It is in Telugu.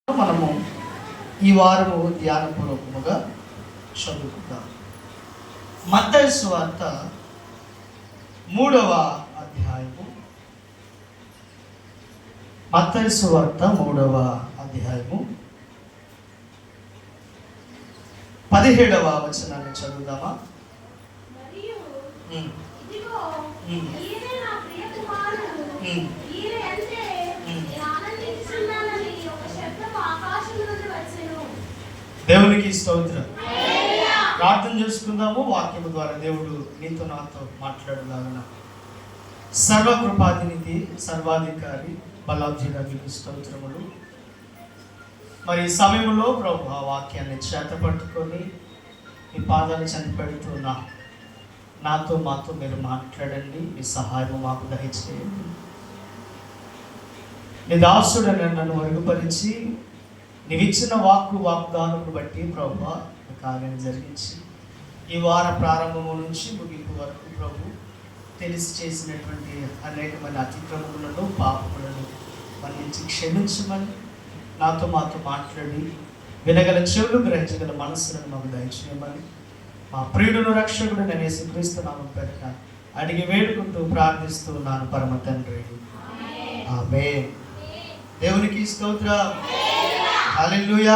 మనము ఈ వారము ధ్యానపూర్వకముగా చదువుకుందాం. మత్తయి సువార్త 3వ అధ్యాయము. మత్తయి సువార్త 3వ అధ్యాయము 17వ వచనాన్ని చదువుదామా? దేవునికి స్తోత్రం. ప్రార్థన చేసుకుందాము. వాక్యము ద్వారా దేవుడు నీతో నాతో మాట్లాడలాగున. సర్వకృపాధినిధి, సర్వాధికారి, బలాబ్జీరానికి స్తోత్రములు. మరి ఈ సమయంలో ప్రభు ఆ వాక్యాన్ని చేతపట్టుకొని మీ పాదాలు చనిపెడుతున్నా నాతో మాతో మీరు మాట్లాడండి. మీ సహాయం మాకు దయచేయండి. నీ దాసుడు నన్ను వరుగుపరిచి నీవిచ్చిన వాగ్దానమును బట్టి ప్రభువా కార్యం జరిగించి ఈ వార ప్రారంభము నుంచి ముగింపు వరకు ప్రభు తెలిసి చేసినటువంటి అనేకమైన అతిక్రమములను, పాపములను మన్నించి క్షమించమని నాతో మాతో మాట్లాడి వినగల చెవులు, గ్రహించగల మనస్సులను మాకు దయచేయమని మా ప్రియుడును రక్షకుడు యేసుక్రీస్తు నామమున పేరిట అడిగి వేడుకుంటూ ప్రార్థిస్తూ ఉన్నాను పరమ తండ్రి. ఆమేన్. దేవునికి స్తోత్రం. హల్లెలూయా.